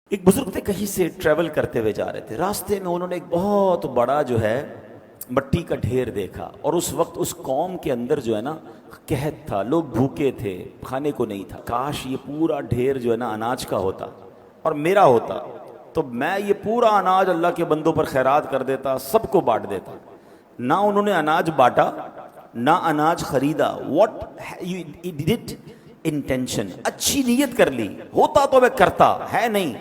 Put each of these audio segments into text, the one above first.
ایک بزرگ تھے، کہیں سے ٹریول کرتے ہوئے جا رہے تھے، راستے میں انہوں نے ایک بہت بڑا جو ہے مٹی کا ڈھیر دیکھا، اور اس وقت اس قوم کے اندر جو ہے نا قحط تھا، لوگ بھوکے تھے، کھانے کو نہیں تھا۔ کاش یہ پورا ڈھیر جو ہے نا اناج کا ہوتا اور میرا ہوتا تو میں یہ پورا اناج اللہ کے بندوں پر خیرات کر دیتا، سب کو بانٹ دیتا۔ نہ انہوں نے اناج بانٹا، نہ اناج خریدا۔ واٹ یو ڈڈ انٹینشن، اچھی نیت کر لی، ہوتا تو میں کرتا، ہے نہیں۔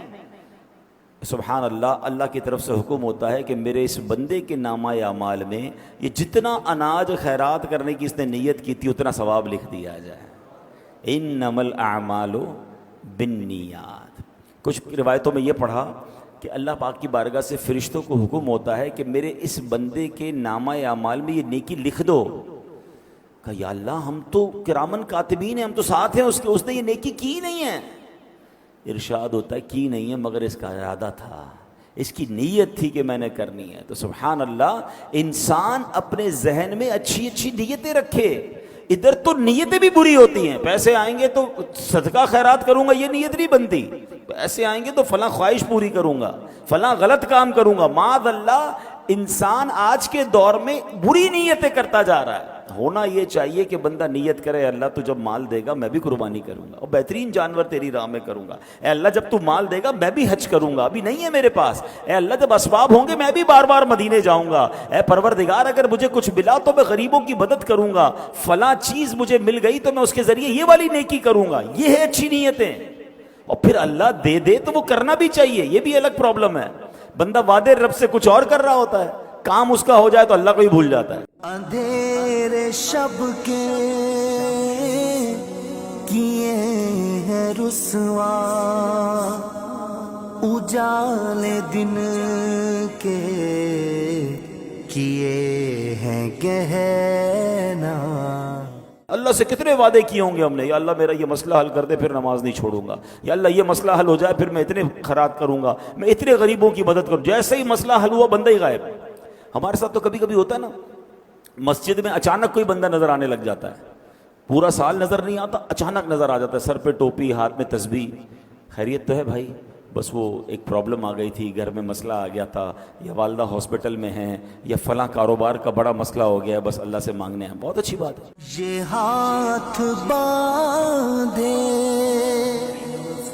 سبحان اللہ، اللہ کی طرف سے حکم ہوتا ہے کہ میرے اس بندے کے نامہ اعمال میں یہ جتنا اناج خیرات کرنے کی اس نے نیت کی تھی اتنا ثواب لکھ دیا جائے۔ انما الاعمال بالنیات۔ کچھ روایتوں میں یہ پڑھا کہ اللہ پاک کی بارگاہ سے فرشتوں کو حکم ہوتا ہے کہ میرے اس بندے کے نامہ اعمال میں یہ نیکی لکھ دو۔ کہا یا اللہ، ہم تو کرامن کاتبین ہیں، ہم تو ساتھ ہیں اس نے یہ نیکی کی نہیں ہے۔ ارشاد ہوتا ہے کی نہیں ہے، مگر اس کا ارادہ تھا، اس کی نیت تھی کہ میں نے کرنی ہے۔ تو سبحان اللہ، انسان اپنے ذہن میں اچھی اچھی نیتیں رکھے۔ ادھر تو نیتیں بھی بری ہوتی ہیں، پیسے آئیں گے تو صدقہ خیرات کروں گا، یہ نیت نہیں بنتی۔ پیسے آئیں گے تو فلاں خواہش پوری کروں گا، فلاں غلط کام کروں گا۔ معاذ اللہ، انسان آج کے دور میں بری نیتیں کرتا جا رہا ہے۔ ہونا یہ چاہیے کہ بندہ نیت کرے، اللہ تو جب مال دے گا میں بھی قربانی کروں گا اور بہترین جانور تیری راہ میں کروں گا۔ اے اللہ جب تو مال دے گا میں بھی حج کروں گا، ابھی نہیں ہے میرے پاس۔ اے اللہ جب اسباب ہوں گے میں بھی بار بار مدینے جاؤں گا۔ اے پروردگار اگر مجھے کچھ ملا تو میں غریبوں کی مدد کروں گا، فلاں چیز مجھے مل گئی تو میں اس کے ذریعے یہ والی نیکی کروں گا۔ یہ ہے اچھی نیتیں۔ اور پھر اللہ دے دے تو وہ کرنا بھی چاہیے، یہ بھی الگ پرابلم ہے۔ بندہ وعدے رب سے کچھ اور کر رہا ہوتا ہے، کام اس کا ہو جائے تو اللہ کو ہی بھول جاتا ہے۔ اندھیرے شب کے کیے ہیں رسوا، اجالے دن کے کیے ہیں گہنا۔ اللہ سے کتنے وعدے کیے ہوں گے ہم نے، یا اللہ میرا یہ مسئلہ حل کر دے پھر نماز نہیں چھوڑوں گا، یا اللہ یہ مسئلہ حل ہو جائے پھر میں اتنے خیرات کروں گا، میں اتنے غریبوں کی مدد کروں۔ جیسے ہی مسئلہ حل ہوا بندہ ہی غائب۔ ہمارے ساتھ تو کبھی کبھی ہوتا ہے نا، مسجد میں اچانک کوئی بندہ نظر آنے لگ جاتا ہے، پورا سال نظر نہیں آتا، اچانک نظر آ جاتا ہے، سر پہ ٹوپی، ہاتھ میں تسبیح۔ خیریت تو ہے بھائی؟ بس وہ ایک پرابلم آ گئی تھی، گھر میں مسئلہ آ گیا تھا، یا والدہ ہاسپٹل میں ہیں، یا فلاں کاروبار کا بڑا مسئلہ ہو گیا، بس اللہ سے مانگنے ہیں۔ بہت اچھی بات ہے۔ یہ ہاتھ باندھے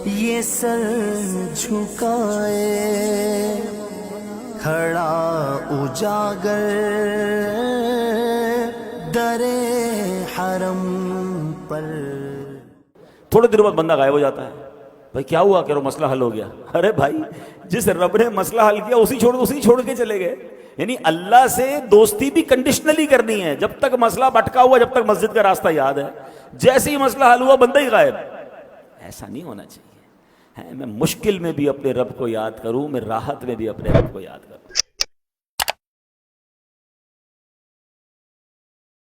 یہ سر جھکائے، کھڑا اجاگر در حرم پر۔ تھوڑے دیر بعد بندہ غائب ہو جاتا ہے۔ بھائی کیا ہوا؟ کہ وہ مسئلہ حل ہو گیا۔ ارے بھائی، جس رب نے مسئلہ حل کیا اسی چھوڑ کے چلے گئے۔ یعنی اللہ سے دوستی بھی کنڈیشنلی کرنی ہے۔ جب تک مسئلہ بٹکا ہوا، جب تک مسجد کا راستہ یاد ہے، جیسے ہی مسئلہ حل ہوا بندہ ہی غائب۔ ایسا نہیں ہونا چاہیے۔ میں مشکل میں بھی اپنے رب کو یاد کروں، میں راحت میں بھی اپنے رب کو یاد کروں۔